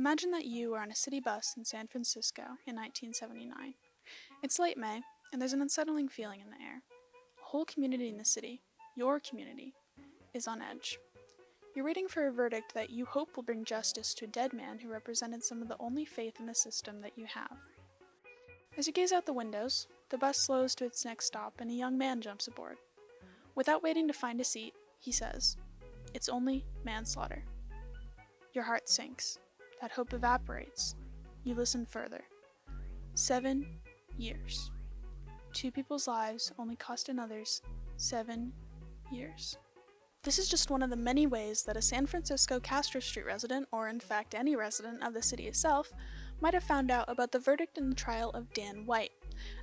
Imagine that you are on a city bus in San Francisco in 1979. It's late May, and there's an unsettling feeling in the air. A whole community in the city, your community, is on edge. You're waiting for a verdict that you hope will bring justice to a dead man who represented some of the only faith in the system that you have. As you gaze out the windows, the bus slows to its next stop and a young man jumps aboard. Without waiting to find a seat, he says, "It's only manslaughter." Your heart sinks. That hope evaporates. You listen further. 7 years. 2 people's lives only cost another's 7 years. This is just one of the many ways that a San Francisco Castro Street resident, or in fact any resident of the city itself, might have found out about the verdict in the trial of Dan White,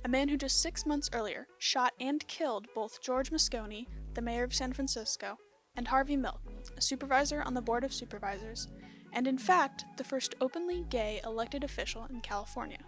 a man who just 6 months earlier shot and killed both George Moscone, the mayor of San Francisco, and Harvey Milk, a supervisor on the Board of Supervisors, and in fact the first openly gay elected official in California.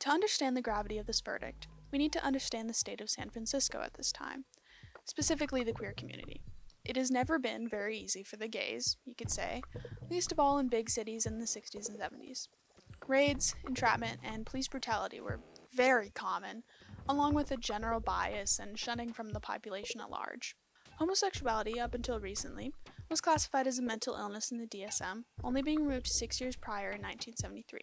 To understand the gravity of this verdict, we need to understand the state of San Francisco at this time, specifically the queer community. It has never been very easy for the gays, you could say, least of all in big cities in the 60s and 70s. Raids, entrapment, and police brutality were very common, along with a general bias and shunning from the population at large. Homosexuality, up until recently, was classified as a mental illness in the DSM, only being removed 6 years prior in 1973.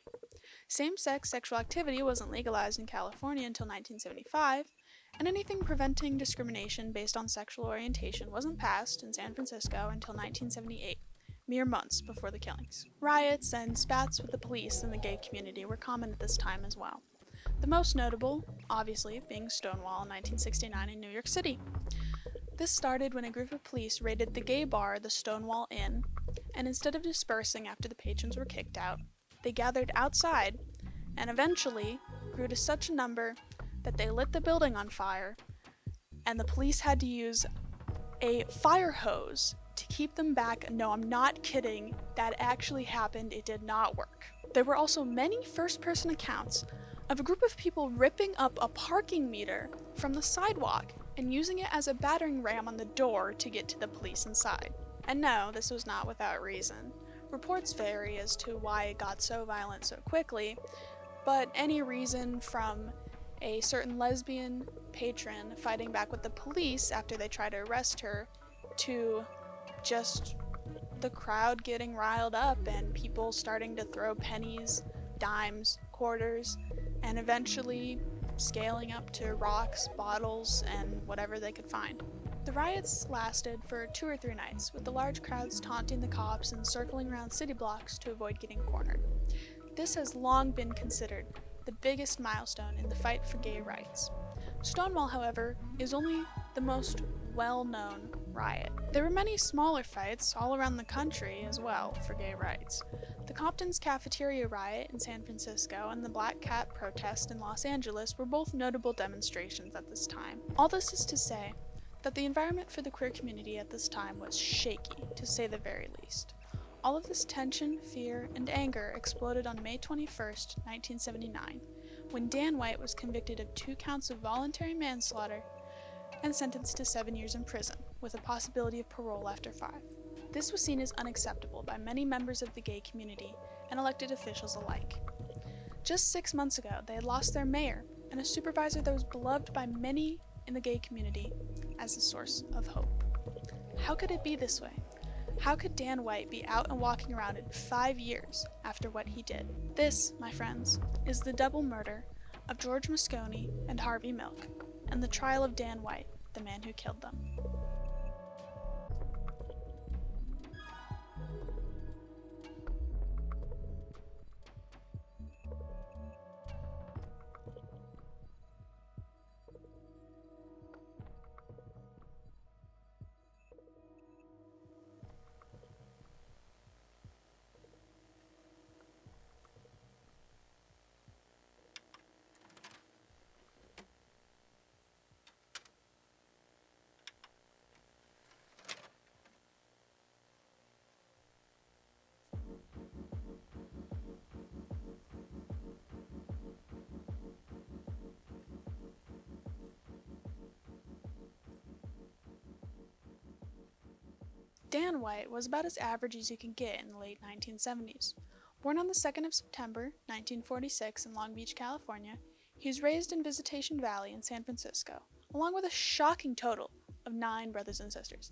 Same-sex sexual activity wasn't legalized in California until 1975, and anything preventing discrimination based on sexual orientation wasn't passed in San Francisco until 1978, mere months before the killings. Riots and spats with the police in the gay community were common at this time as well. The most notable, obviously, being Stonewall in 1969 in New York City. This started when a group of police raided the gay bar, the Stonewall Inn, and instead of dispersing after the patrons were kicked out, they gathered outside and eventually grew to such a number that they lit the building on fire, and the police had to use a fire hose to keep them back. No, I'm not kidding. That actually happened. It did not work. There were also many first-person accounts of a group of people ripping up a parking meter from the sidewalk and using it as a battering ram on the door to get to the police inside. And no, this was not without reason. Reports vary as to why it got so violent so quickly, but any reason from a certain lesbian patron fighting back with the police after they try to arrest her, to just the crowd getting riled up and people starting to throw pennies, dimes, quarters, and eventually scaling up to rocks, bottles, and whatever they could find. The riots lasted for 2 or 3 nights, with the large crowds taunting the cops and circling around city blocks to avoid getting cornered. This has long been considered the biggest milestone in the fight for gay rights. Stonewall, however, is only the most well-known riot. There were many smaller fights all around the country as well for gay rights. The Compton's Cafeteria riot in San Francisco and the Black Cat protest in Los Angeles were both notable demonstrations at this time. All this is to say that the environment for the queer community at this time was shaky, to say the very least. All of this tension, fear, and anger exploded on May 21st, 1979, when Dan White was convicted of 2 counts of voluntary manslaughter and sentenced to 7 years in prison, with a possibility of parole after 5. This was seen as unacceptable by many members of the gay community and elected officials alike. Just 6 months ago, they had lost their mayor and a supervisor that was beloved by many in the gay community as a source of hope. How could it be this way? How could Dan White be out and walking around in 5 years after what he did? This, my friends, is the double murder of George Moscone and Harvey Milk, and the trial of Dan White, the man who killed them. Dan White was about as average as you could get in the late 1970s. Born on the 2nd of September, 1946 in Long Beach, California, he was raised in Visitation Valley in San Francisco, along with a shocking total of 9 brothers and sisters.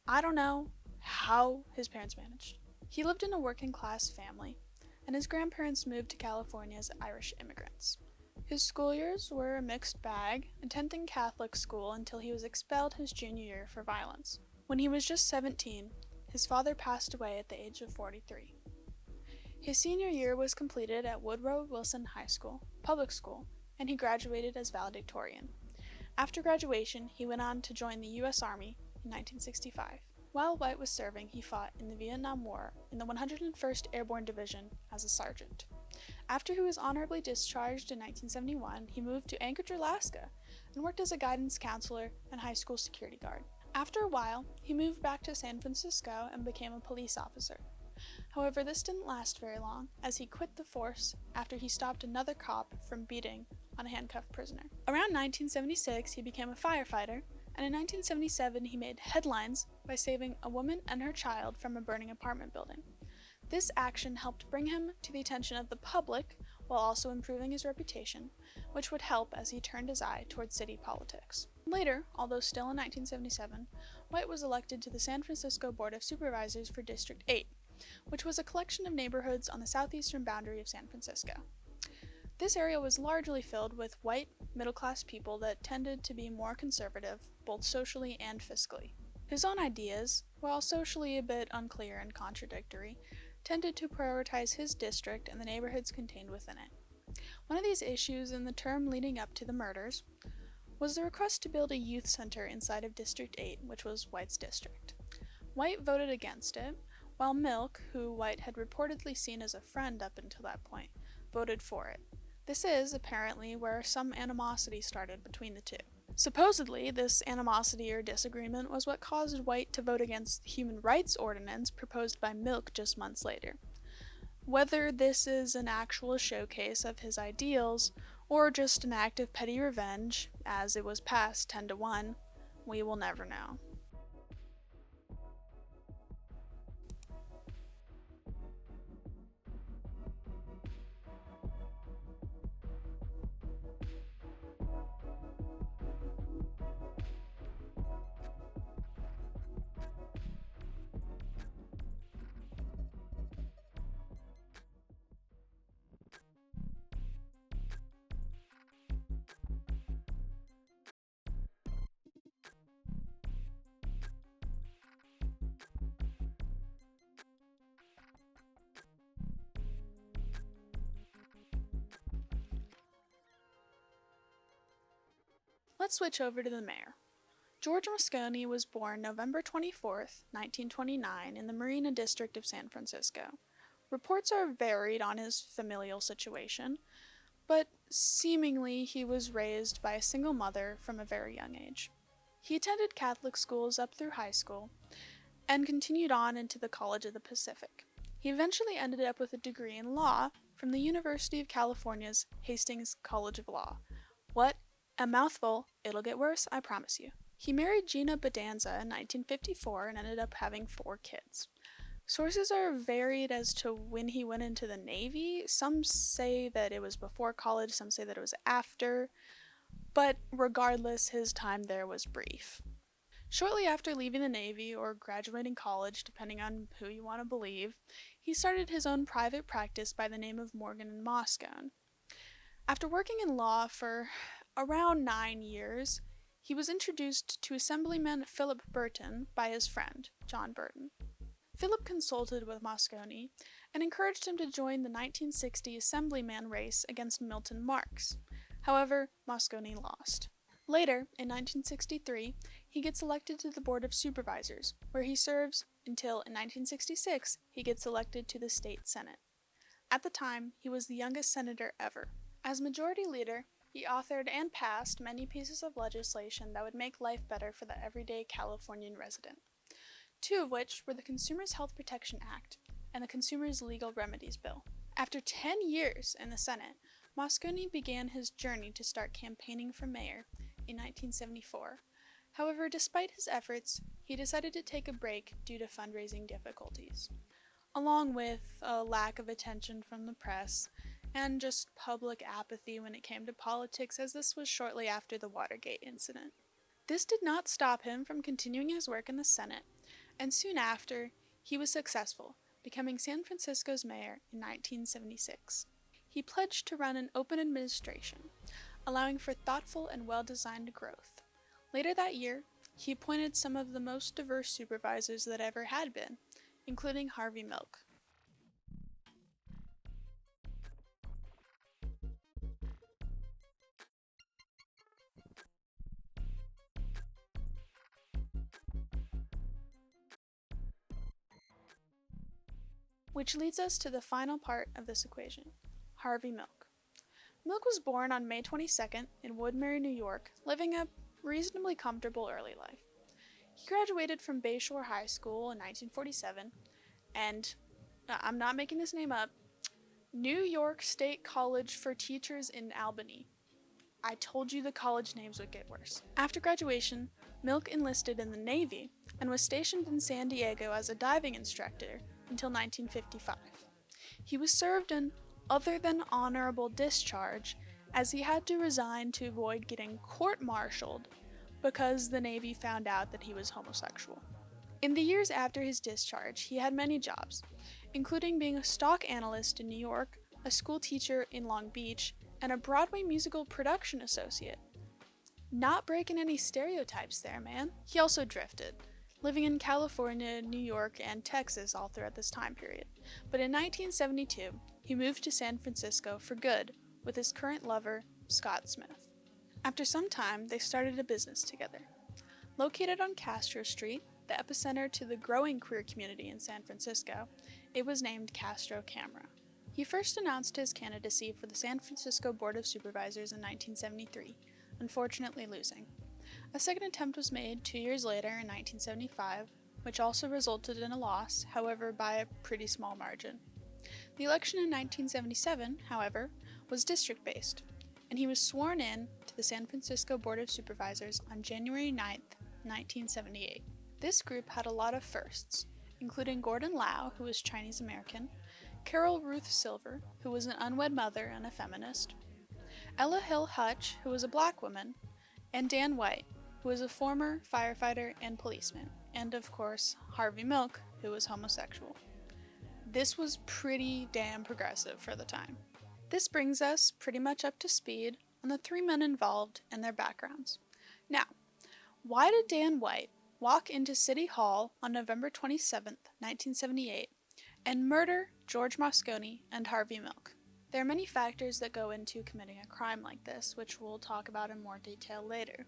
I don't know how his parents managed. He lived in a working class family, and his grandparents moved to California as Irish immigrants. His school years were a mixed bag, attending Catholic school until he was expelled his junior year for violence. When he was just 17, his father passed away at the age of 43. His senior year was completed at Woodrow Wilson High School, public school, and he graduated as valedictorian. After graduation, he went on to join the U.S. Army in 1965. While White was serving, he fought in the Vietnam War in the 101st Airborne Division as a sergeant. After he was honorably discharged in 1971, he moved to Anchorage, Alaska, and worked as a guidance counselor and high school security guard. After a while, he moved back to San Francisco and became a police officer. However, this didn't last very long, as he quit the force after he stopped another cop from beating on a handcuffed prisoner. Around 1976, he became a firefighter, and in 1977 he made headlines by saving a woman and her child from a burning apartment building. This action helped bring him to the attention of the public, while also improving his reputation, which would help as he turned his eye towards city politics. Later, although still in 1977, White was elected to the San Francisco Board of Supervisors for District 8, which was a collection of neighborhoods on the southeastern boundary of San Francisco. This area was largely filled with white, middle-class people that tended to be more conservative, both socially and fiscally. His own ideas, while socially a bit unclear and contradictory, tended to prioritize his district and the neighborhoods contained within it. One of these issues in the term leading up to the murders was the request to build a youth center inside of District 8, which was White's district. White voted against it, while Milk, who White had reportedly seen as a friend up until that point, voted for it. This is, apparently, where some animosity started between the two. Supposedly, this animosity or disagreement was what caused White to vote against the human rights ordinance proposed by Milk just months later. Whether this is an actual showcase of his ideals, or just an act of petty revenge, as it was passed 10-1, we will never know. Let's switch over to the mayor. George Moscone was born November 24, 1929, in the Marina District of San Francisco. Reports are varied on his familial situation, but seemingly he was raised by a single mother from a very young age. He attended Catholic schools up through high school and continued on into the College of the Pacific. He eventually ended up with a degree in law from the University of California's Hastings College of Law. What? A mouthful. It'll get worse, I promise you. He married Gina Bedanza in 1954 and ended up having 4 kids. Sources are varied as to when he went into the Navy. Some say that it was before college, some say that it was after, but regardless, his time there was brief. Shortly after leaving the Navy, or graduating college, depending on who you want to believe, he started his own private practice by the name of Morgan and Moscone. After working in law for around 9 years, he was introduced to Assemblyman Philip Burton by his friend, John Burton. Philip consulted with Moscone and encouraged him to join the 1960 Assemblyman race against Milton Marks. However, Moscone lost. Later, in 1963, he gets elected to the Board of Supervisors, where he serves until in 1966 he gets elected to the state Senate. At the time, he was the youngest senator ever. As majority leader, he authored and passed many pieces of legislation that would make life better for the everyday Californian resident, 2 of which were the Consumers Health Protection Act and the Consumers Legal Remedies Bill. After 10 years in the Senate, Moscone began his journey to start campaigning for mayor in 1974. However, despite his efforts, he decided to take a break due to fundraising difficulties, along with a lack of attention from the press and just public apathy when it came to politics, as this was shortly after the Watergate incident. This did not stop him from continuing his work in the Senate, and soon after, he was successful, becoming San Francisco's mayor in 1976. He pledged to run an open administration, allowing for thoughtful and well-designed growth. Later that year, he appointed some of the most diverse supervisors that ever had been, including Harvey Milk. Which leads us to the final part of this equation, Harvey Milk. Milk was born on May 22nd in Woodbury, New York, living a reasonably comfortable early life. He graduated from Bayshore High School in 1947 and, I'm not making this name up, New York State College for Teachers in Albany. I told you the college names would get worse. After graduation, Milk enlisted in the Navy and was stationed in San Diego as a diving instructor until 1955. He was served an other than honorable discharge, as he had to resign to avoid getting court-martialed because the Navy found out that he was homosexual. In the years after his discharge, he had many jobs, including being a stock analyst in New York, a school teacher in Long Beach, and a Broadway musical production associate. Not breaking any stereotypes there, man. He also drifted, living in California, New York, and Texas all throughout this time period. But in 1972, he moved to San Francisco for good with his current lover, Scott Smith. After some time, they started a business together. Located on Castro Street, the epicenter to the growing queer community in San Francisco, it was named Castro Camera. He first announced his candidacy for the San Francisco Board of Supervisors in 1973, unfortunately losing. A second attempt was made 2 years later in 1975, which also resulted in a loss, however by a pretty small margin. The election in 1977, however, was district-based, and he was sworn in to the San Francisco Board of Supervisors on January 9, 1978. This group had a lot of firsts, including Gordon Lau, who was Chinese American, Carol Ruth Silver, who was an unwed mother and a feminist, Ella Hill Hutch, who was a black woman, and Dan White, who was a former firefighter and policeman, and of course, Harvey Milk, who was homosexual. This was pretty damn progressive for the time. This brings us pretty much up to speed on the three men involved and their backgrounds. Now, why did Dan White walk into City Hall on November 27, 1978, and murder George Moscone and Harvey Milk? There are many factors that go into committing a crime like this, which we'll talk about in more detail later.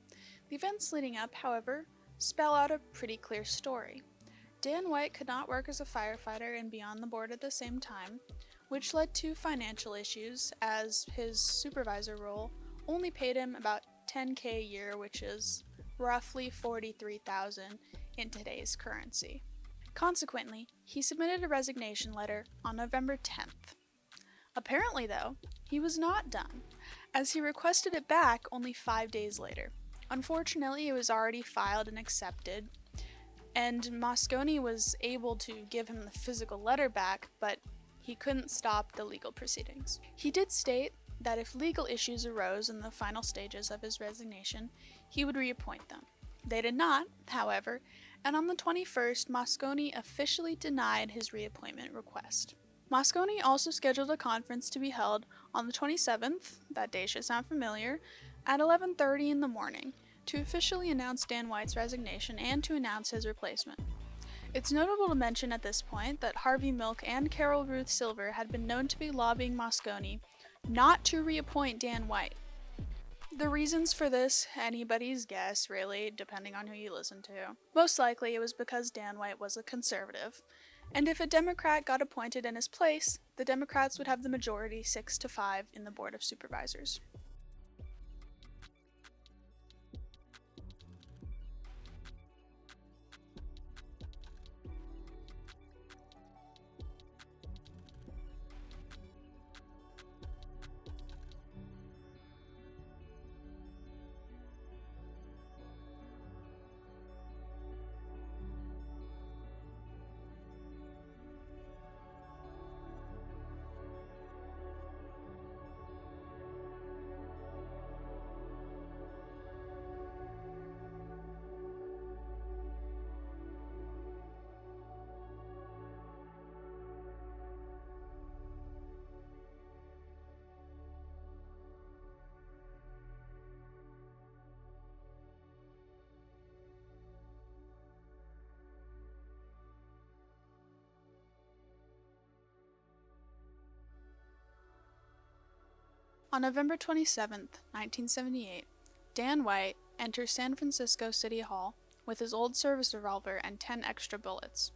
The events leading up, however, spell out a pretty clear story. Dan White could not work as a firefighter and be on the board at the same time, which led to financial issues, as his supervisor role only paid him about $10,000 a year, which is roughly $43,000 in today's currency. Consequently, he submitted a resignation letter on November 10th. Apparently, though, he was not done, as he requested it back only 5 days later. Unfortunately, it was already filed and accepted, and Moscone was able to give him the physical letter back, but he couldn't stop the legal proceedings. He did state that if legal issues arose in the final stages of his resignation, he would reappoint them. They did not, however, and on the 21st, Moscone officially denied his reappointment request. Moscone also scheduled a conference to be held on the 27th, that day should sound familiar, at 11:30 in the morning, to officially announce Dan White's resignation and to announce his replacement. It's notable to mention at this point that Harvey Milk and Carol Ruth Silver had been known to be lobbying Moscone not to reappoint Dan White. The reasons for this, anybody's guess, really, depending on who you listen to. Most likely it was because Dan White was a conservative, and if a Democrat got appointed in his place, the Democrats would have the majority 6-5 in the Board of Supervisors. On November 27th, 1978, Dan White enters San Francisco City Hall with his old service revolver and 10 extra bullets.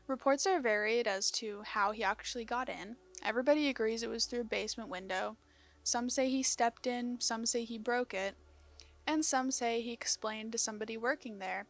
Reports are varied as to how he actually got in. Everybody agrees it was through a basement window. Some say he stepped in, some say he broke it, and some say he explained to somebody working there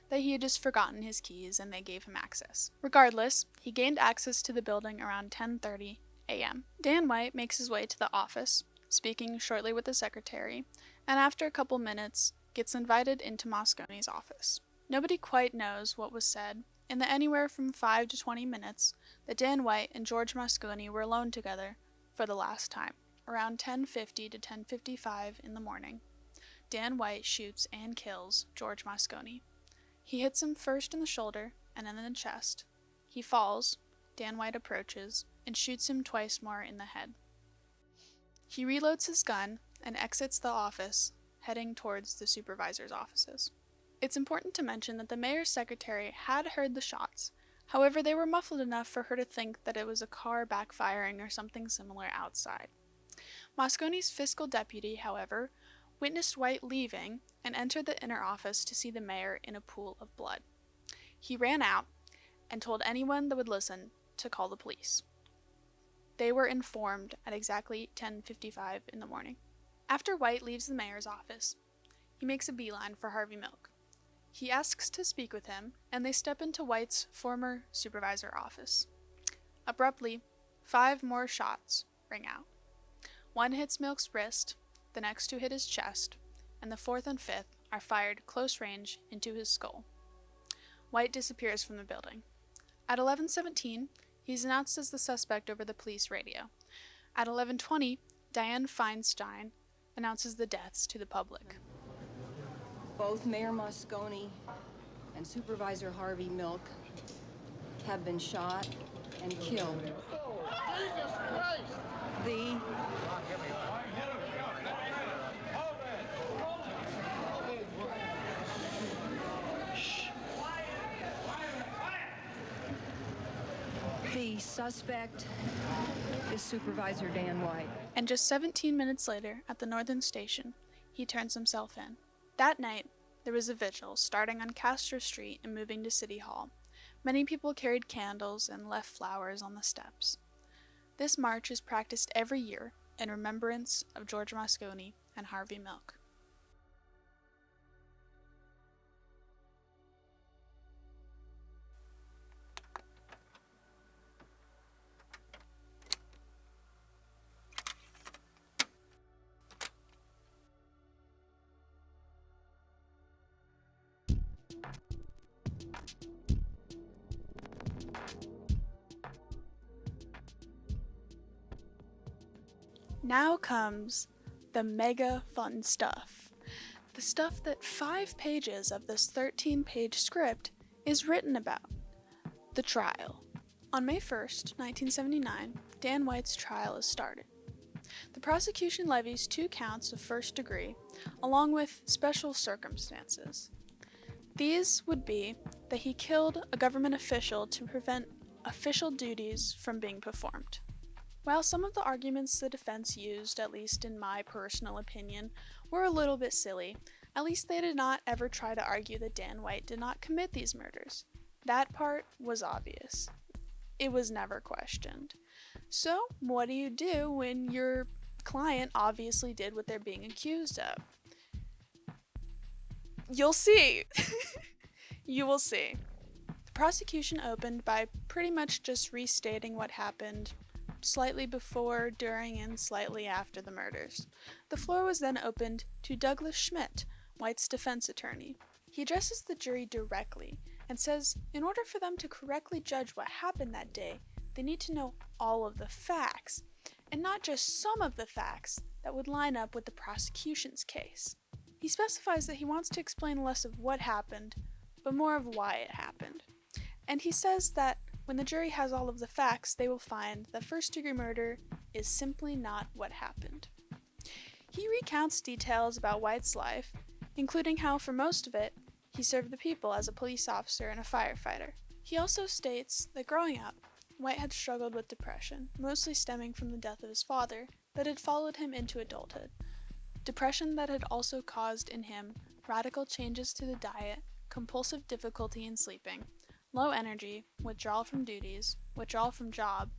that he had just forgotten his keys and they gave him access. Regardless, he gained access to the building around 10:30 a.m. Dan White makes his way to the office, speaking shortly with the secretary, and after a couple minutes, gets invited into Moscone's office. Nobody quite knows what was said. In the anywhere from 5 to 20 minutes that Dan White and George Moscone were alone together for the last time, around 10:50 to 10:55 in the morning, Dan White shoots and kills George Moscone. He hits him first in the shoulder and then in the chest. He falls, Dan White approaches, and shoots him twice more in the head. He reloads his gun and exits the office, heading towards the supervisor's offices. It's important to mention that the mayor's secretary had heard the shots. However, they were muffled enough for her to think that it was a car backfiring or something similar outside. Moscone's fiscal deputy, however, witnessed White leaving and entered the inner office to see the mayor in a pool of blood. He ran out and told anyone that would listen to call the police. They were informed at exactly 10:55 in the morning. After White leaves the mayor's office, he makes a beeline for Harvey Milk. He asks to speak with him, and they step into White's former supervisor office. Abruptly, 5 more shots ring out. One hits Milk's wrist, the next 2 hit his chest, and the 4th and 5th are fired close range into his skull. White disappears from the building. At 11:17, he's announced as the suspect over the police radio. At 11:20, Dianne Feinstein announces the deaths to the public. Both Mayor Moscone and Supervisor Harvey Milk have been shot and killed. Jesus Christ! The suspect is Supervisor Dan White. And just 17 minutes later, at the Northern Station, he turns himself in. That night, there was a vigil starting on Castro Street and moving to City Hall. Many people carried candles and left flowers on the steps. This march is practiced every year in remembrance of George Moscone and Harvey Milk. Now comes the mega fun stuff. The stuff that 5 pages of this 13-page script is written about. The trial. On May 1st, 1979, Dan White's trial is started. The prosecution levies 2 counts of first degree, along with special circumstances. These would be that he killed a government official to prevent official duties from being performed. While some of the arguments the defense used, at least in my personal opinion, were a little bit silly, at least they did not ever try to argue that Dan White did not commit these murders. That part was obvious. It was never questioned. So, what do you do when your client obviously did what they're being accused of? You'll see. You will see. The prosecution opened by pretty much just restating what happened slightly before, during, and slightly after the murders. The floor was then opened to Douglas Schmidt, White's defense attorney. He addresses the jury directly and says in order for them to correctly judge what happened that day, they need to know all of the facts, and not just some of the facts that would line up with the prosecution's case. He specifies that he wants to explain less of what happened, but more of why it happened. And he says that when the jury has all of the facts, they will find that first-degree murder is simply not what happened. He recounts details about White's life, including how, for most of it, he served the people as a police officer and a firefighter. He also states that growing up, White had struggled with depression, mostly stemming from the death of his father, that had followed him into adulthood. Depression that had also caused in him radical changes to the diet, compulsive difficulty in sleeping, low energy, withdrawal from duties, withdrawal from job,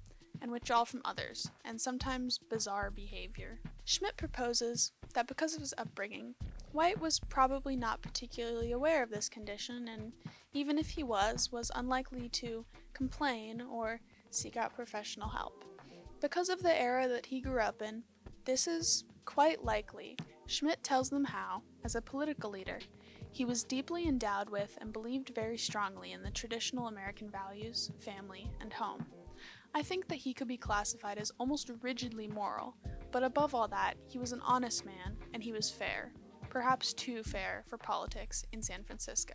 and withdrawal from others, and sometimes bizarre behavior. Schmidt proposes that because of his upbringing, White was probably not particularly aware of this condition, and even if he was unlikely to complain or seek out professional help. Because of the era that he grew up in, this is quite likely. Schmidt tells them how, as a political leader, he was deeply endowed with and believed very strongly in the traditional American values, family, and home. I think that he could be classified as almost rigidly moral, but above all that, he was an honest man, and he was fair, perhaps too fair for politics in San Francisco.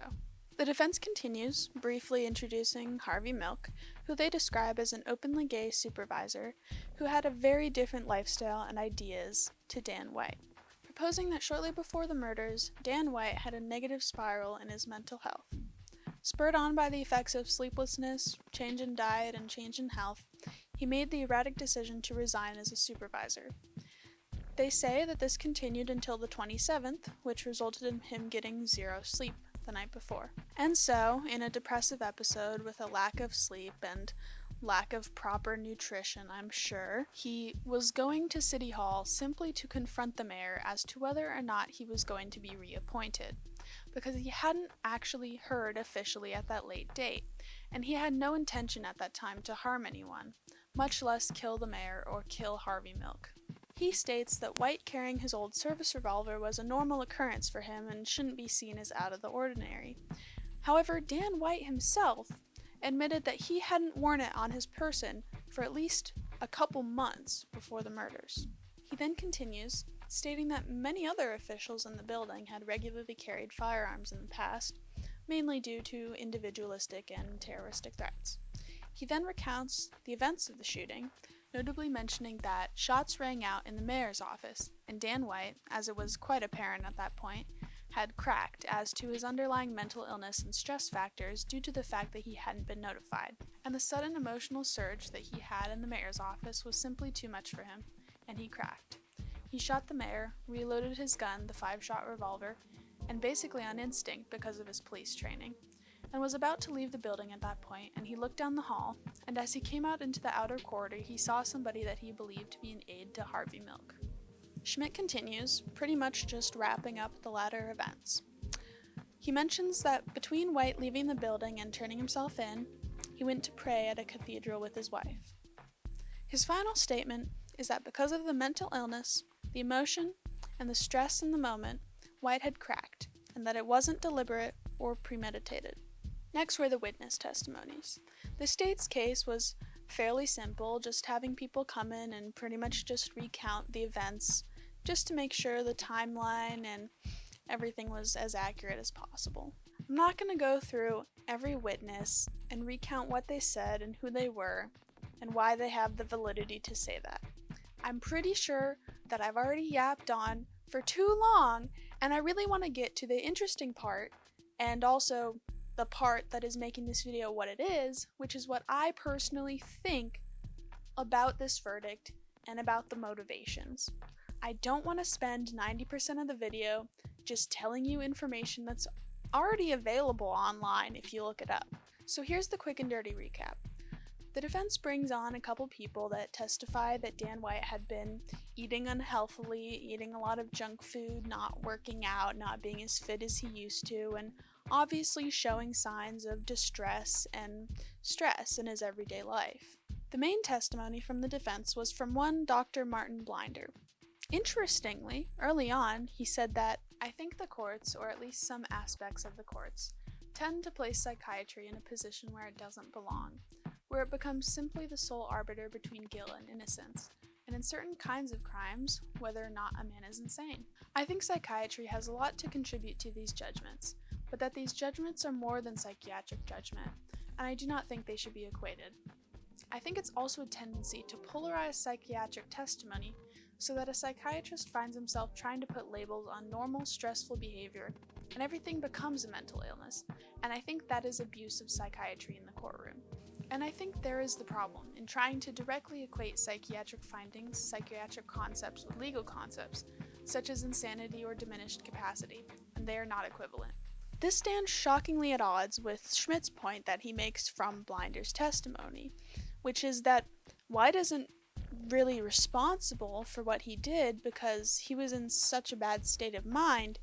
The defense continues, briefly introducing Harvey Milk, who they describe as an openly gay supervisor who had a very different lifestyle and ideas to Dan White, proposing that shortly before the murders, Dan White had a negative spiral in his mental health. Spurred on by the effects of sleeplessness, change in diet, and change in health, he made the erratic decision to resign as a supervisor. They say that this continued until the 27th, which resulted in him getting zero sleep the night before. And so, in a depressive episode with a lack of sleep and lack of proper nutrition, I'm sure, he was going to City Hall simply to confront the mayor as to whether or not he was going to be reappointed, because he hadn't actually heard officially at that late date, and he had no intention at that time to harm anyone, much less kill the mayor or kill Harvey Milk. He states that White carrying his old service revolver was a normal occurrence for him and shouldn't be seen as out of the ordinary. However, Dan White himself admitted that he hadn't worn it on his person for at least a couple months before the murders. He then continues, stating that many other officials in the building had regularly carried firearms in the past, mainly due to individualistic and terroristic threats. He then recounts the events of the shooting, notably mentioning that shots rang out in the mayor's office, and Dan White, as it was quite apparent at that point, had cracked as to his underlying mental illness and stress factors due to the fact that he hadn't been notified, and the sudden emotional surge that he had in the mayor's office was simply too much for him, and he cracked. He shot the mayor, reloaded his gun, the 5-shot revolver, and basically on instinct because of his police training, and was about to leave the building at that point, and he looked down the hall, and as he came out into the outer corridor, he saw somebody that he believed to be an aide to Harvey Milk. Schmidt continues, pretty much just wrapping up the latter events. He mentions that between White leaving the building and turning himself in, he went to pray at a cathedral with his wife. His final statement is that because of the mental illness, the emotion, and the stress in the moment, White had cracked, and that it wasn't deliberate or premeditated. Next were the witness testimonies. The state's case was fairly simple, just having people come in and pretty much just recount the events, just to make sure the timeline and everything was as accurate as possible. I'm not going to go through every witness and recount what they said and who they were, and why they have the validity to say that. I'm pretty sure that I've already yapped on for too long, and I really want to get to the interesting part, and also the part that is making this video what it is, which is what I personally think about this verdict and about the motivations. I don't want to spend 90% of the video just telling you information that's already available online if you look it up. So here's the quick and dirty recap. The defense brings on a couple people that testify that Dan White had been eating unhealthily, eating a lot of junk food, not working out, not being as fit as he used to, and obviously showing signs of distress and stress in his everyday life. The main testimony from the defense was from one Dr. Martin Blinder. Interestingly, early on, he said that, "I think the courts, or at least some aspects of the courts, tend to place psychiatry in a position where it doesn't belong, where it becomes simply the sole arbiter between guilt and innocence, and in certain kinds of crimes, whether or not a man is insane. I think psychiatry has a lot to contribute to these judgments, but that these judgments are more than psychiatric judgment, and I do not think they should be equated. I think it's also a tendency to polarize psychiatric testimony so that a psychiatrist finds himself trying to put labels on normal, stressful behavior, and everything becomes a mental illness, and I think that is abuse of psychiatry in the courtroom." And I think there is the problem in trying to directly equate psychiatric findings, psychiatric concepts with legal concepts, such as insanity or diminished capacity, and they are not equivalent. This stands shockingly at odds with Schmidt's point that he makes from Blinder's testimony, which is that White isn't really responsible for what he did because he was in such a bad state of mind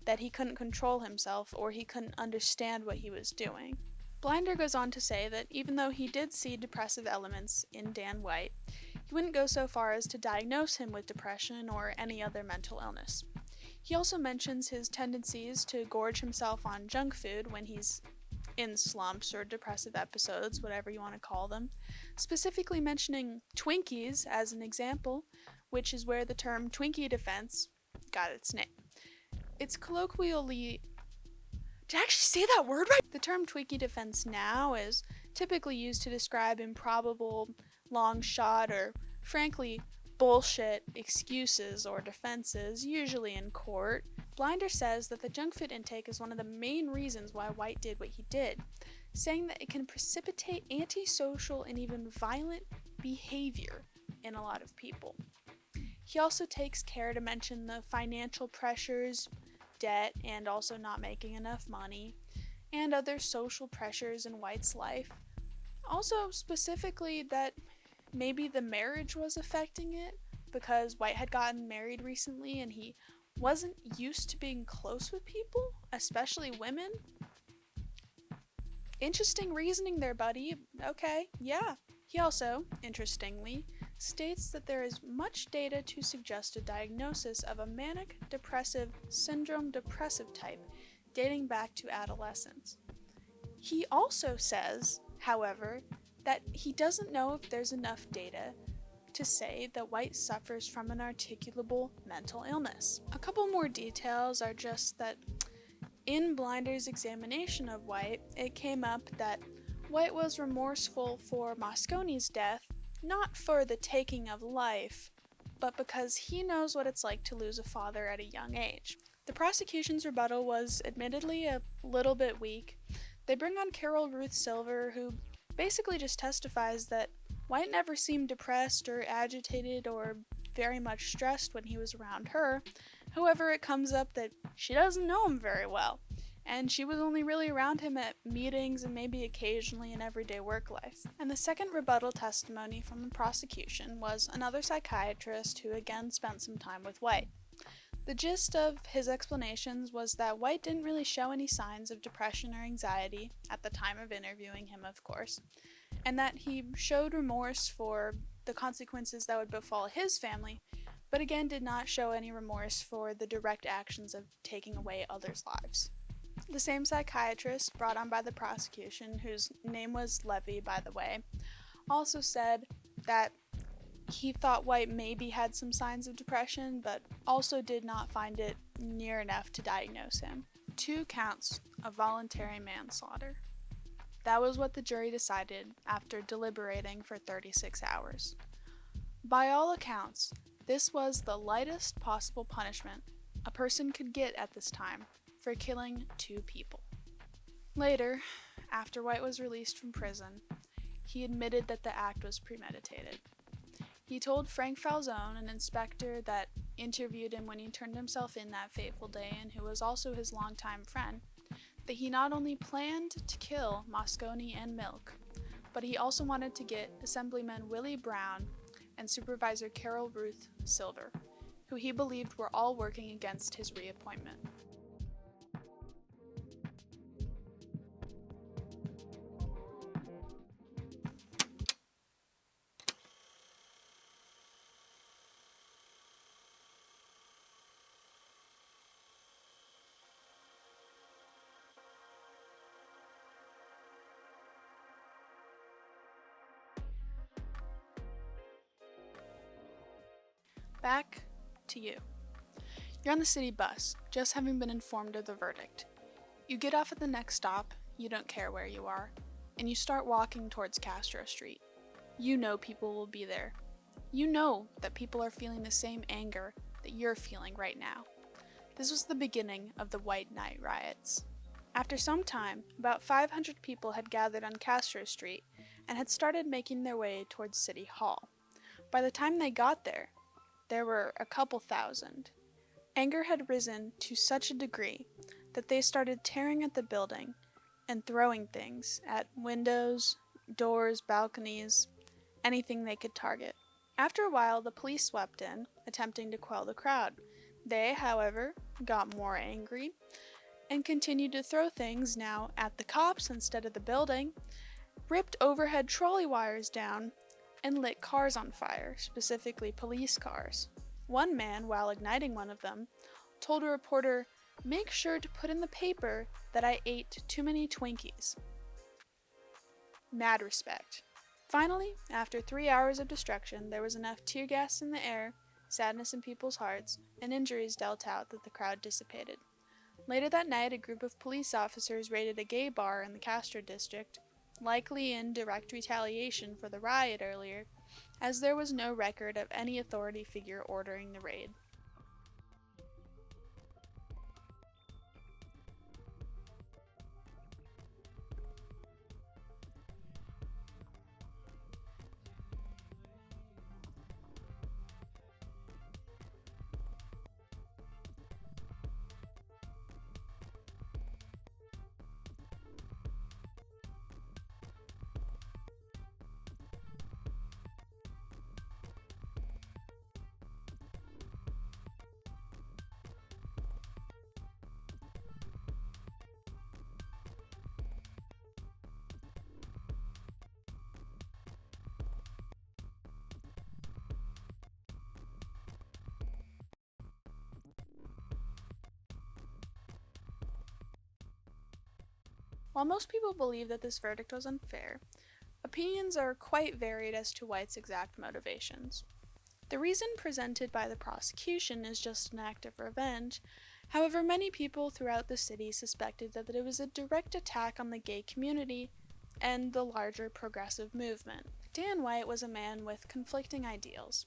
that he couldn't control himself or he couldn't understand what he was doing. Blinder goes on to say that even though he did see depressive elements in Dan White, he wouldn't go so far as to diagnose him with depression or any other mental illness. He also mentions his tendencies to gorge himself on junk food when he's in slumps or depressive episodes, whatever you want to call them, specifically mentioning Twinkies as an example, which is where the term Twinkie defense got its name. It's colloquially... Did I actually say that word right? The term Twinkie defense now is typically used to describe improbable, long shot, or frankly, bullshit excuses or defenses, usually in court. Blinder says that the junk food intake is one of the main reasons why White did what he did, saying that it can precipitate antisocial and even violent behavior in a lot of people. He also takes care to mention the financial pressures, debt, and also not making enough money, and other social pressures in White's life. Also, specifically, that maybe the marriage was affecting it because White had gotten married recently and he wasn't used to being close with people, especially women. Interesting reasoning there, buddy. Okay, yeah. He also, interestingly, states that there is much data to suggest a diagnosis of a manic depressive syndrome depressive type dating back to adolescence. He also says, however, that he doesn't know if there's enough data to say that White suffers from an articulable mental illness. A couple more details are just that in Blinder's examination of White, it came up that White was remorseful for Moscone's death, not for the taking of life, but because he knows what it's like to lose a father at a young age. The prosecution's rebuttal was admittedly a little bit weak. They bring on Carol Ruth Silver, who basically just testifies that White never seemed depressed or agitated or very much stressed when he was around her. However, it comes up that she doesn't know him very well, and she was only really around him at meetings and maybe occasionally in everyday work life. And the second rebuttal testimony from the prosecution was another psychiatrist who again spent some time with White. The gist of his explanations was that White didn't really show any signs of depression or anxiety, at the time of interviewing him, of course, and that he showed remorse for the consequences that would befall his family, but again did not show any remorse for the direct actions of taking away others' lives. The same psychiatrist, brought on by the prosecution, whose name was Levy, by the way, also said that he thought White maybe had some signs of depression, but also did not find it near enough to diagnose him. 2 counts of voluntary manslaughter. That was what the jury decided after deliberating for 36 hours. By all accounts, this was the lightest possible punishment a person could get at this time for killing 2 people. Later, after White was released from prison, he admitted that the act was premeditated. He told Frank Falzone, an inspector that interviewed him when he turned himself in that fateful day and who was also his longtime friend, that he not only planned to kill Moscone and Milk, but he also wanted to get Assemblyman Willie Brown and Supervisor Carol Ruth Silver, who he believed were all working against his reappointment. Back to you. You're on the city bus, just having been informed of the verdict. You get off at the next stop, you don't care where you are, and you start walking towards Castro Street. You know people will be there. You know that people are feeling the same anger that you're feeling right now. This was the beginning of the White Night riots. After some time, about 500 people had gathered on Castro Street and had started making their way towards City Hall. By the time they got there were a couple thousand. Anger had risen to such a degree that they started tearing at the building and throwing things at windows, doors, balconies, anything they could target. After a while, the police swept in, attempting to quell the crowd. They, however, got more angry and continued to throw things now at the cops instead of the building, ripped overhead trolley wires down, and lit cars on fire, specifically police cars. One man, while igniting one of them, told a reporter, "Make sure to put in the paper that I ate too many Twinkies." Mad respect. Finally, after 3 hours of destruction, there was enough tear gas in the air, sadness in people's hearts, and injuries dealt out that the crowd dissipated. Later that night, a group of police officers raided a gay bar in the Castro district, likely in direct retaliation for the riot earlier, as there was no record of any authority figure ordering the raid. While most people believe that this verdict was unfair, opinions are quite varied as to White's exact motivations. The reason presented by the prosecution is just an act of revenge. However, many people throughout the city suspected that it was a direct attack on the gay community and the larger progressive movement. Dan White was a man with conflicting ideals.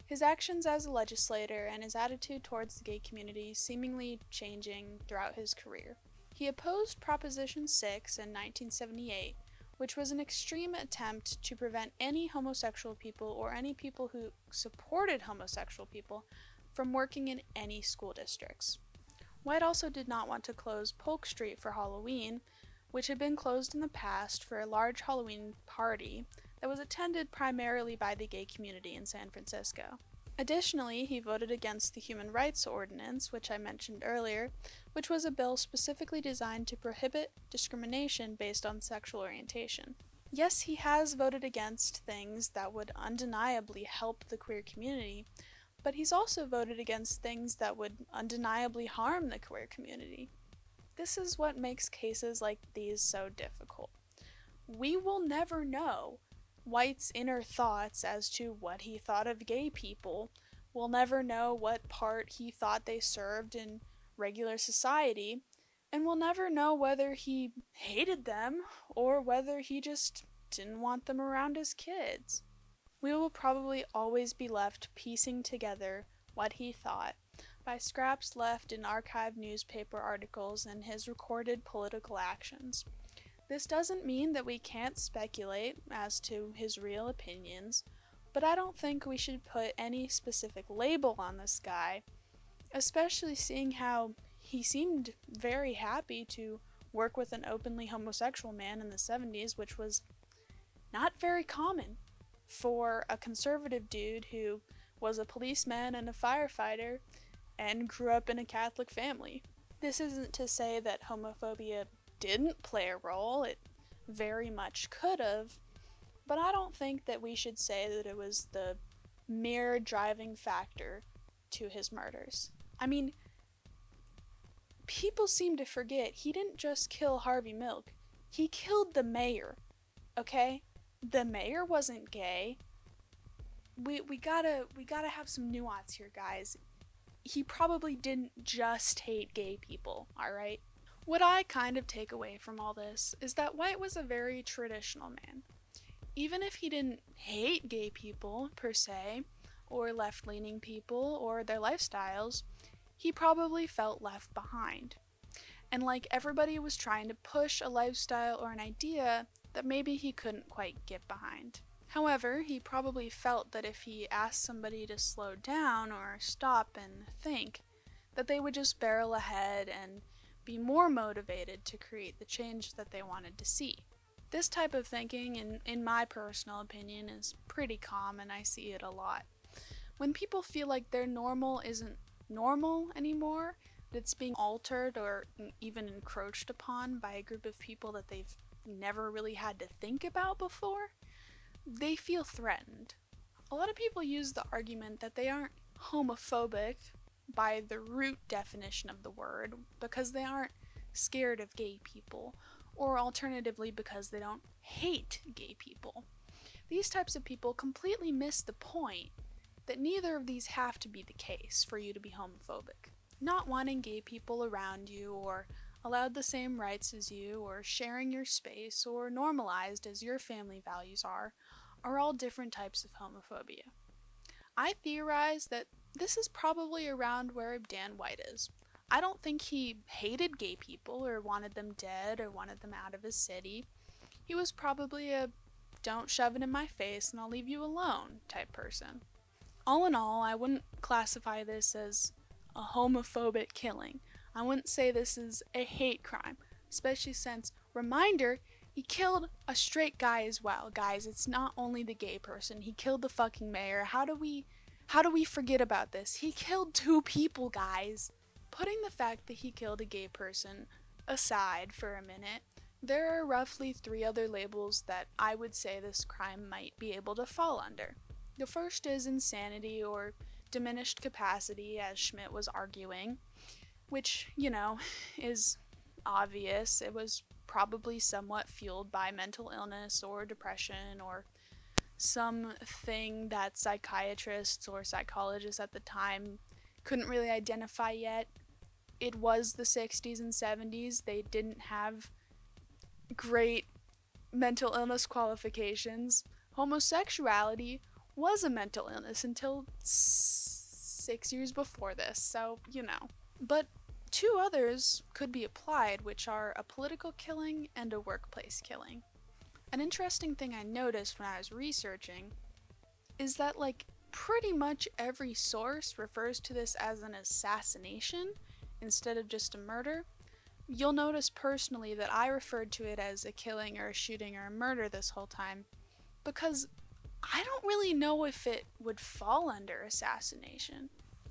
His actions as a legislator and his attitude towards the gay community seemingly changing throughout his career. He opposed Proposition 6 in 1978, which was an extreme attempt to prevent any homosexual people or any people who supported homosexual people from working in any school districts. White also did not want to close Polk Street for Halloween, which had been closed in the past for a large Halloween party that was attended primarily by the gay community in San Francisco. Additionally, he voted against the Human Rights Ordinance, which I mentioned earlier, which was a bill specifically designed to prohibit discrimination based on sexual orientation. Yes, he has voted against things that would undeniably help the queer community, but he's also voted against things that would undeniably harm the queer community. This is what makes cases like these so difficult. We will never know White's inner thoughts as to what he thought of gay people. We'll never know what part he thought they served in regular society, and we'll never know whether he hated them or whether he just didn't want them around his kids. We will probably always be left piecing together what he thought by scraps left in archived newspaper articles and his recorded political actions. This doesn't mean that we can't speculate as to his real opinions, but I don't think we should put any specific label on this guy, especially seeing how he seemed very happy to work with an openly homosexual man in the 70s, which was not very common for a conservative dude who was a policeman and a firefighter and grew up in a Catholic family. This isn't to say that homophobia didn't play a role, it very much could have, but I don't think that we should say that it was the mere driving factor to his murders. I mean, people seem to forget he didn't just kill Harvey Milk, he killed the mayor, okay? The mayor wasn't gay. We gotta have some nuance here, guys. He probably didn't just hate gay people, alright? What I kind of take away from all this is that White was a very traditional man. Even if he didn't hate gay people, per se, or left-leaning people, or their lifestyles, he probably felt left behind. and like everybody was trying to push a lifestyle or an idea that maybe he couldn't quite get behind. However, he probably felt that if he asked somebody to slow down or stop and think, that they would just barrel ahead and be more motivated to create the change that they wanted to see. This type of thinking, in my personal opinion, is pretty common. I see it a lot. When people feel like their normal isn't normal anymore, that it's being altered or even encroached upon by a group of people that they've never really had to think about before, they feel threatened. A lot of people use the argument that they aren't homophobic by the root definition of the word because they aren't scared of gay people, or alternatively because they don't hate gay people. These types of people completely miss the point that neither of these have to be the case for you to be homophobic. Not wanting gay people around you, or allowed the same rights as you, or sharing your space, or normalized as your family values are all different types of homophobia. I theorize that this is probably around where Dan White is. I don't think he hated gay people or wanted them dead or wanted them out of his city. He was probably a don't shove it in my face and I'll leave you alone type person. All in all, I wouldn't classify this as a homophobic killing. I wouldn't say this is a hate crime, especially since, reminder, he killed a straight guy as well. Guys, it's not only the gay person. He killed the fucking mayor. How do we forget about this? He killed 2 people, guys. Putting the fact that he killed a gay person aside for a minute, there are roughly 3 other labels that I would say this crime might be able to fall under. The first is insanity or diminished capacity, as Schmidt was arguing, which, is obvious. It was probably somewhat fueled by mental illness or depression or something that psychiatrists or psychologists at the time couldn't really identify yet. It was the 60s and 70s. They didn't have great mental illness qualifications. Homosexuality was a mental illness until 6 years before this, so. But 2 others could be applied, which are a political killing and a workplace killing. An interesting thing I noticed when I was researching is that, pretty much every source refers to this as an assassination instead of just a murder. You'll notice personally that I referred to it as a killing or a shooting or a murder this whole time because I don't really know if it would fall under assassination.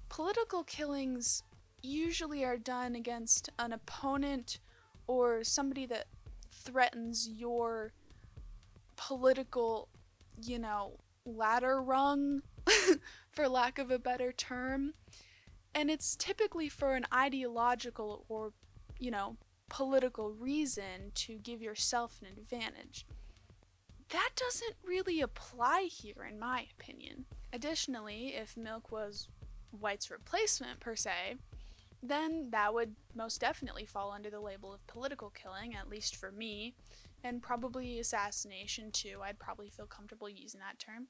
Political killings usually are done against an opponent or somebody that threatens your political, ladder rung, for lack of a better term. And it's typically for an ideological or, political reason to give yourself an advantage. That doesn't really apply here, in my opinion. Additionally, if Milk was White's replacement, per se, then that would most definitely fall under the label of political killing, at least for me, and probably assassination too. I'd probably feel comfortable using that term,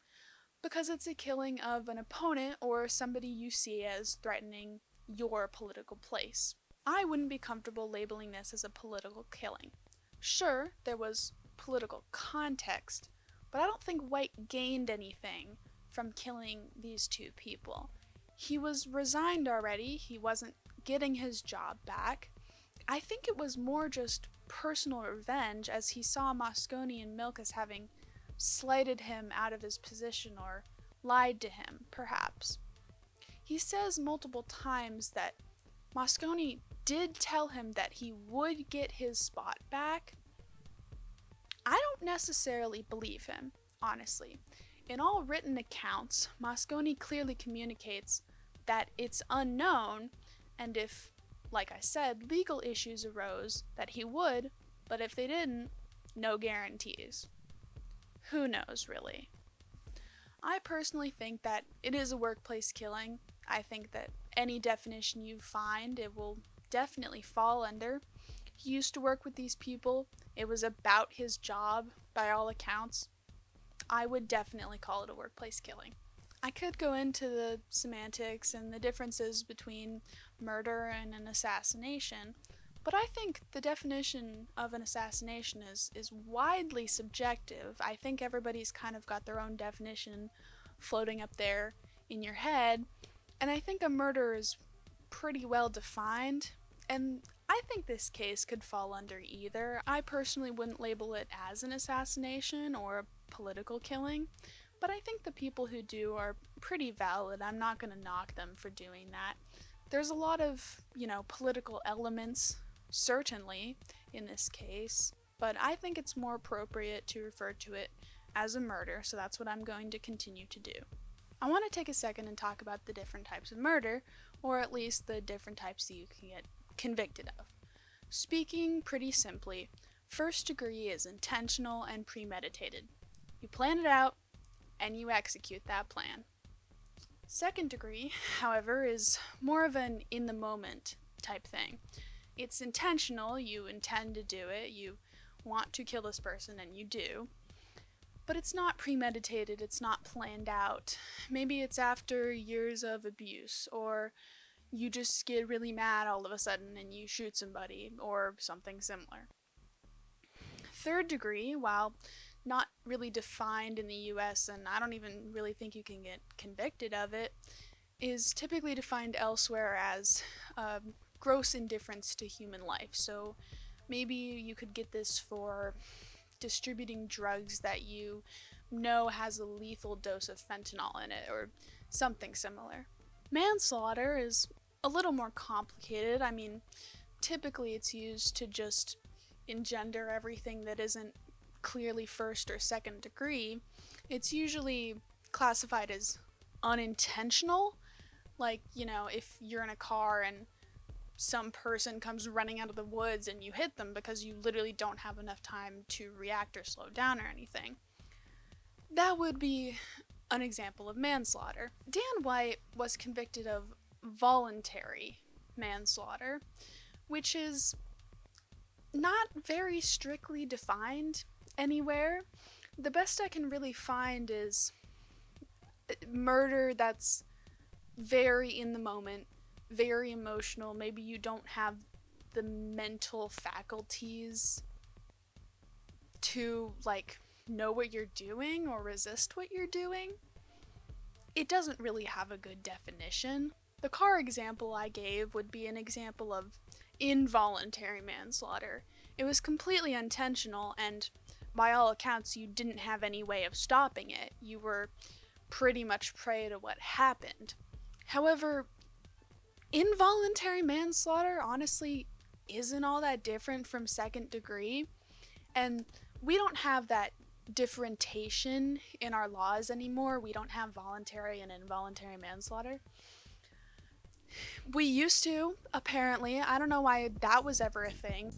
because it's a killing of an opponent or somebody you see as threatening your political place. I wouldn't be comfortable labeling this as a political killing. Sure, there was political context, but I don't think White gained anything from killing these 2 people. He was resigned already, he wasn't getting his job back. I think it was more just personal revenge, as he saw Moscone and Milk as having slighted him out of his position or lied to him, perhaps. He says multiple times that Moscone did tell him that he would get his spot back. I don't necessarily believe him, honestly. In all written accounts, Moscone clearly communicates that it's unknown, and if, like I said, legal issues arose, that he would, but if they didn't, no guarantees. Who knows, really? I personally think that it is a workplace killing. I think that any definition you find, it will definitely fall under. He used to work with these people. It was about his job, by all accounts. I would definitely call it a workplace killing. I could go into the semantics and the differences between murder and an assassination, But I think the definition of an assassination is widely subjective. I think everybody's kind of got their own definition floating up there in your head, and I think a murder is pretty well defined, and I think this case could fall under either. I personally wouldn't label it as an assassination or a political killing, but I think the people who do are pretty valid. I'm not going to knock them for doing that. There's a lot of, political elements, certainly, in this case, but I think it's more appropriate to refer to it as a murder, so that's what I'm going to continue to do. I want to take a second and talk about the different types of murder, or at least the different types that you can get convicted of. Speaking pretty simply, first degree is intentional and premeditated. You plan it out, and you execute that plan. Second degree, however, is more of an in-the-moment type thing. It's intentional, you intend to do it, you want to kill this person, and you do. But it's not premeditated, it's not planned out. Maybe it's after years of abuse, or you just get really mad all of a sudden and you shoot somebody, or something similar. Third degree, while not really defined in the US, and I don't even really think you can get convicted of it, is typically defined elsewhere as gross indifference to human life. So maybe you could get this for distributing drugs that you know has a lethal dose of fentanyl in it, or something similar. Manslaughter is a little more complicated. I mean, typically it's used to just engender everything that isn't clearly first or second degree. It's usually classified as unintentional, like, if you're in a car and some person comes running out of the woods and you hit them because you literally don't have enough time to react or slow down or anything. That would be an example of manslaughter. Dan White was convicted of voluntary manslaughter, which is not very strictly defined anywhere. The best I can really find is murder that's very in the moment, very emotional. Maybe you don't have the mental faculties to, know what you're doing or resist what you're doing. It doesn't really have a good definition. The car example I gave would be an example of involuntary manslaughter. It was completely intentional, and by all accounts, you didn't have any way of stopping it. You were pretty much prey to what happened. However, involuntary manslaughter honestly isn't all that different from second degree, and we don't have that differentiation in our laws anymore. We don't have voluntary and involuntary manslaughter. We used to, apparently. I don't know why that was ever a thing.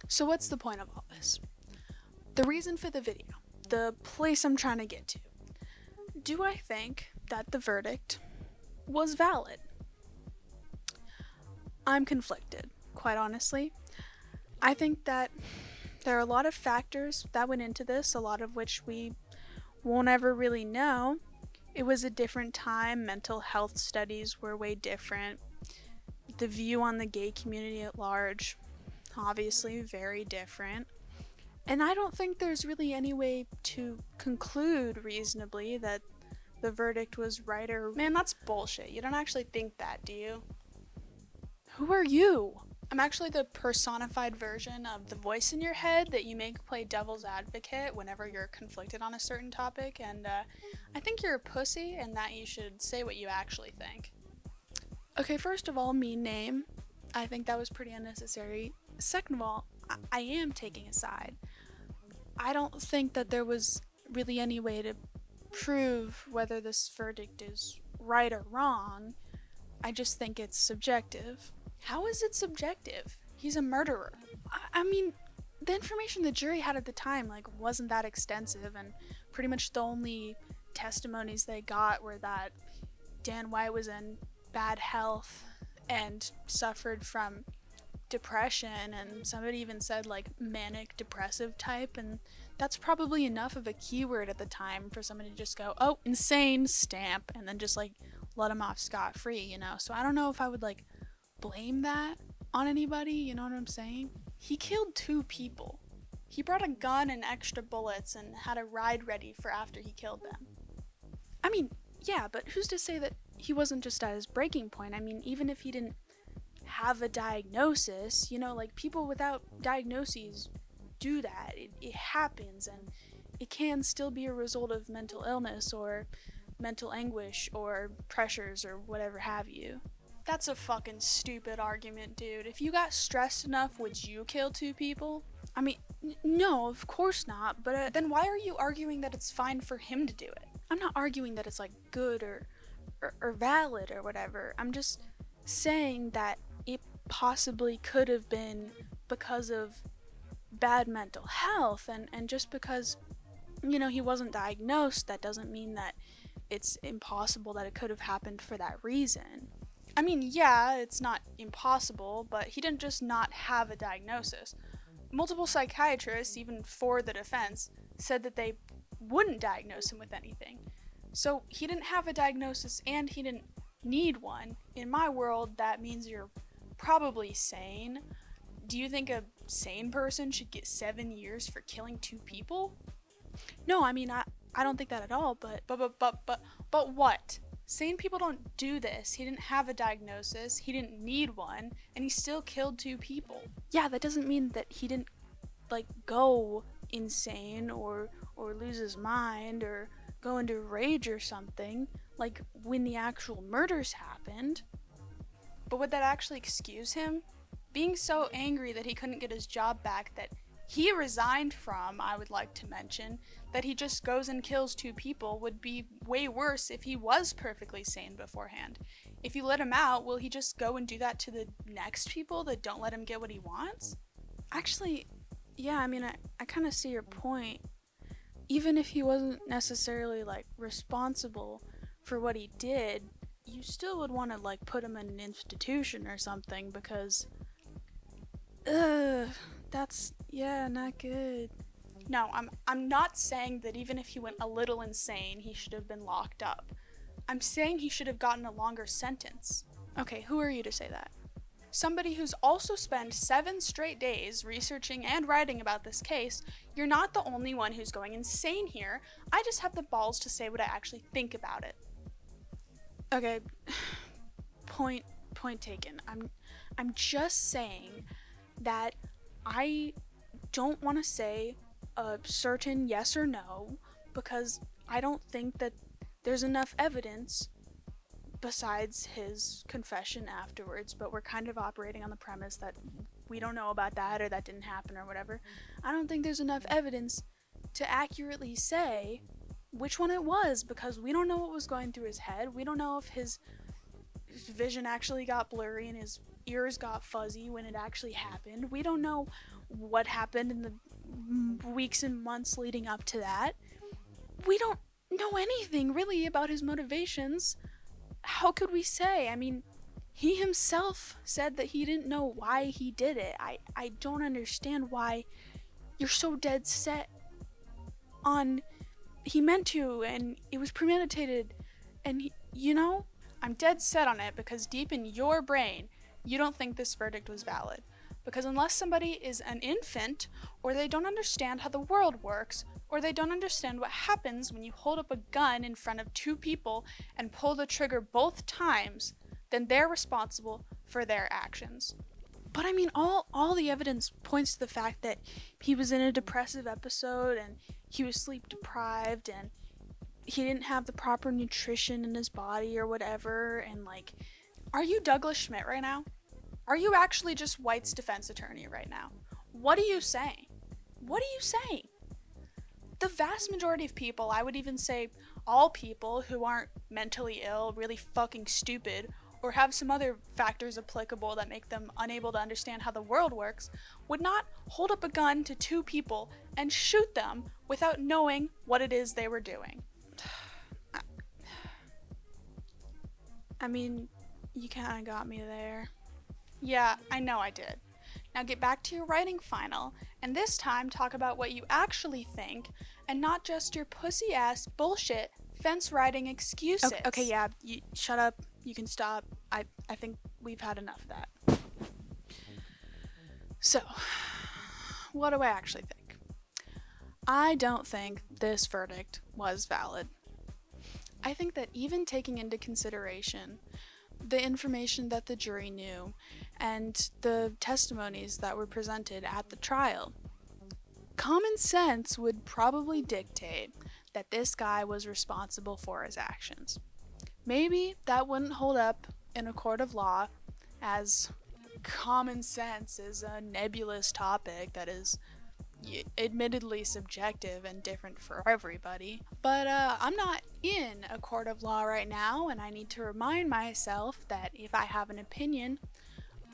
So what's the point of all this? The reason for the video, the place I'm trying to get to. Do I think that the verdict was valid? I'm conflicted, quite honestly. I think that there are a lot of factors that went into this, a lot of which we won't ever really know. It was a different time, mental health studies were way different. The view on the gay community at large, obviously very different. And I don't think there's really any way to conclude reasonably that the verdict was right or... Man, that's bullshit. You don't actually think that, do you? Who are you? I'm actually the personified version of the voice in your head that you make play devil's advocate whenever you're conflicted on a certain topic, and I think you're a pussy and that you should say what you actually think. Okay, first of all, mean name. I think that was pretty unnecessary. Second of all, I am taking a side. I don't think that there was really any way to prove whether this verdict is right or wrong. I just think it's subjective. How is it subjective? He's a murderer. I mean, the information the jury had at the time, wasn't that extensive, and pretty much the only testimonies they got were that Dan White was in bad health and suffered from depression, and somebody even said like manic depressive type, and that's probably enough of a keyword at the time for somebody to just go, oh, insane, stamp, and then just like let him off scot-free, you know? So I don't know if I would like blame that on anybody, you know what I'm saying? He killed 2 people. He brought a gun and extra bullets and had a ride ready for after he killed them. I mean, yeah, but who's to say that he wasn't just at his breaking point? I mean, even if he didn't have a diagnosis, you know, like people without diagnoses do that. It happens, and it can still be a result of mental illness or mental anguish or pressures or whatever have you. That's a fucking stupid argument, dude. If you got stressed enough, would you kill 2 people? I mean, no, of course not, but then why are you arguing that it's fine for him to do it? I'm not arguing that it's like good or valid or whatever. I'm just saying that it possibly could have been because of bad mental health, and just because, you know, he wasn't diagnosed, that doesn't mean that it's impossible that it could have happened for that reason. I mean, yeah, it's not impossible, but he didn't just not have a diagnosis. Multiple psychiatrists, even for the defense, said that they wouldn't diagnose him with anything. So he didn't have a diagnosis and he didn't need one. In my world, that means you're probably sane. Do you think a sane person should get 7 years for killing 2 people? No, I mean, I don't think that at all, but what? Sane people don't do this. He didn't have a diagnosis, he didn't need one, and he still killed 2 people. Yeah, that doesn't mean that he didn't, like, go insane or lose his mind or go into rage or something, like when the actual murders happened. But would that actually excuse him? Being so angry that he couldn't get his job back that he resigned from, I would like to mention, that he just goes and kills 2 people would be way worse if he was perfectly sane beforehand. If you let him out, will he just go and do that to the next people that don't let him get what he wants? Actually, yeah, I mean, I kind of see your point. Even if he wasn't necessarily, like, responsible for what he did, you still would want to, like, put him in an institution or something because, that's, yeah, not good. No, I'm not saying that even if he went a little insane, he should have been locked up. I'm saying he should have gotten a longer sentence. Okay, who are you to say that? Somebody who's also spent 7 straight days researching and writing about this case. You're not the only one who's going insane here. I just have the balls to say what I actually think about it. Okay, point taken. I'm just saying that I don't want to say a certain yes or no because I don't think that there's enough evidence besides his confession afterwards, but we're kind of operating on the premise that we don't know about that or that didn't happen or whatever. I don't think there's enough evidence to accurately say which one it was because we don't know what was going through his head. We don't know if his vision actually got blurry and his ears got fuzzy when it actually happened. We don't know what happened in the weeks and months leading up to that. We don't know anything really about his motivations. How could we say? I mean, he himself said that he didn't know why he did it. I don't understand why you're so dead set on he meant to and it was premeditated and you know, I'm dead set on it because deep in your brain you don't think this verdict was valid. Because unless somebody is an infant, or they don't understand how the world works, or they don't understand what happens when you hold up a gun in front of 2 people and pull the trigger both times, then they're responsible for their actions. But I mean, all the evidence points to the fact that he was in a depressive episode, and he was sleep deprived, and he didn't have the proper nutrition in his body or whatever, and like, are you Douglas Schmidt right now? Are you actually just White's defense attorney right now? What are you saying? What are you saying? The vast majority of people, I would even say all people who aren't mentally ill, really fucking stupid, or have some other factors applicable that make them unable to understand how the world works, would not hold up a gun to 2 people and shoot them without knowing what it is they were doing. I mean, You kind of got me there. Yeah, I know I did. Now get back to your writing final, and this time talk about what you actually think, and not just your pussy ass bullshit fence riding excuses. Okay, yeah, you shut up. You can stop. I think we've had enough of that. So, what do I actually think? I don't think this verdict was valid. I think that even taking into consideration the information that the jury knew and the testimonies that were presented at the trial, common sense would probably dictate that this guy was responsible for his actions. Maybe that wouldn't hold up in a court of law, as common sense is a nebulous topic that is admittedly subjective and different for everybody. But I'm not in a court of law right now, and I need to remind myself that if I have an opinion,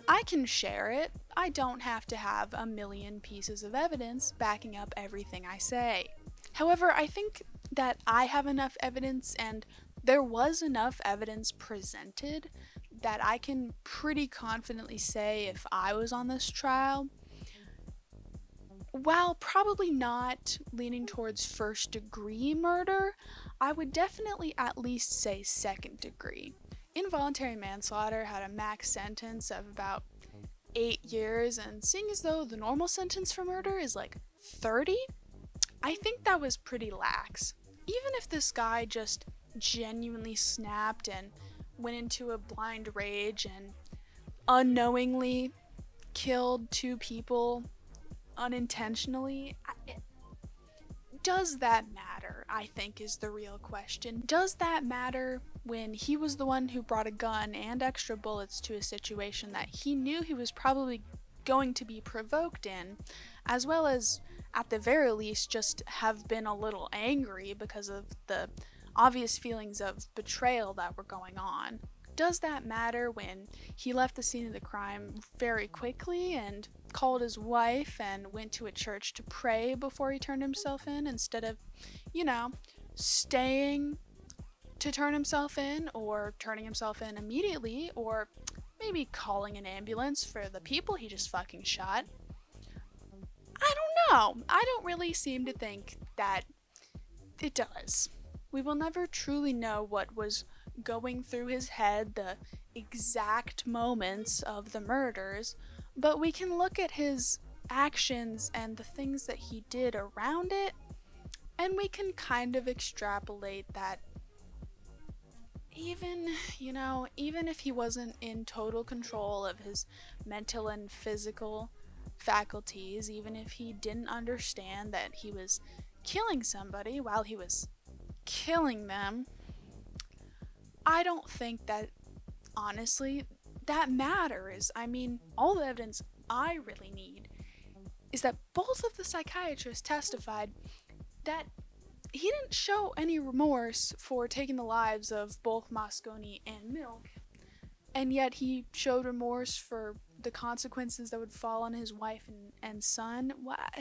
I can share it. I don't have to have a million pieces of evidence backing up everything I say. However, I think that I have enough evidence, and there was enough evidence presented, that I can pretty confidently say if I was on this trial, while probably not leaning towards first degree murder, I would definitely at least say second degree. Involuntary manslaughter had a max sentence of about 8 years, and seeing as though the normal sentence for murder is like 30, I think that was pretty lax. Even if this guy just genuinely snapped and went into a blind rage and unknowingly killed 2 people unintentionally, does that matter? I think is the real question. Does that matter when he was the one who brought a gun and extra bullets to a situation that he knew he was probably going to be provoked in, as well as at the very least just have been a little angry because of the obvious feelings of betrayal that were going on? Does that matter when he left the scene of the crime very quickly and called his wife and went to a church to pray before he turned himself in, instead of, staying to turn himself in, or turning himself in immediately, or maybe calling an ambulance for the people he just fucking shot? I don't know. I don't really seem to think that it does. We will never truly know what was going through his head the exact moments of the murders, but we can look at his actions and the things that he did around it, and we can kind of extrapolate that even if he wasn't in total control of his mental and physical faculties, even if he didn't understand that he was killing somebody while he was killing them, I don't think that, honestly, that matters. I mean, all the evidence I really need is that both of the psychiatrists testified that he didn't show any remorse for taking the lives of both Moscone and Milk, and yet he showed remorse for the consequences that would fall on his wife and son. What?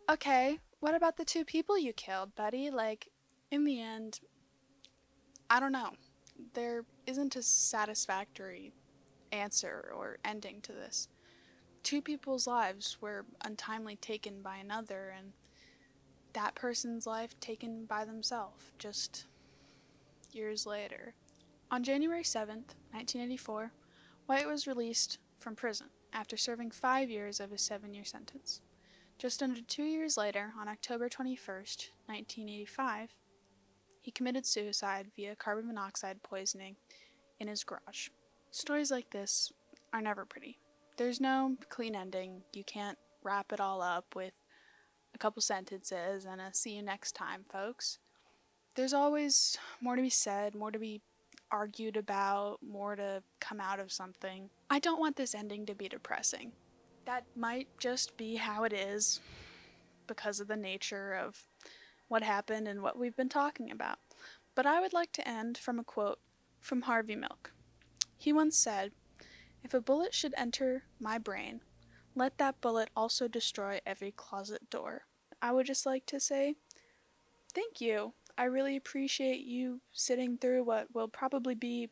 Okay, what about the 2 people you killed, buddy? Like, in the end, I don't know. There isn't a satisfactory answer or ending to this. 2 people's lives were untimely taken by another, and that person's life taken by themselves just years later. On January 7th, 1984, White was released from prison after serving 5 years of his 7-year sentence. Just under 2 years later, on October 21st, 1985, he committed suicide via carbon monoxide poisoning in his garage. Stories like this are never pretty. There's no clean ending. You can't wrap it all up with a couple sentences and a "see you next time, folks." There's always more to be said, more to be argued about, more to come out of something. I don't want this ending to be depressing. That might just be how it is because of the nature of what happened and what we've been talking about. But I would like to end from a quote from Harvey Milk. He once said, "If a bullet should enter my brain, let that bullet also destroy every closet door." I would just like to say, thank you. I really appreciate you sitting through what will probably be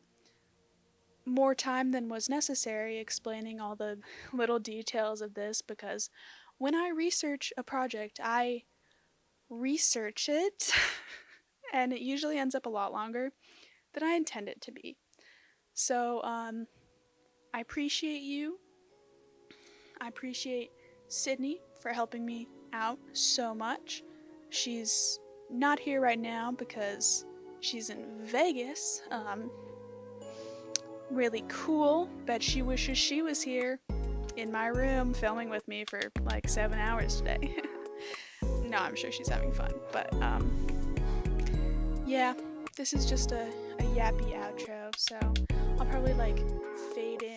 more time than was necessary explaining all the little details of this, because when I research a project, I research it and it usually ends up a lot longer than I intend it to be. So, I appreciate you. I appreciate Sydney for helping me out so much. She's not here right now because she's in Vegas. Really cool. Bet she wishes she was here in my room filming with me for like 7 hours today. No, I'm sure she's having fun. But, yeah, this is just a yappy outro, so I'll probably like fade in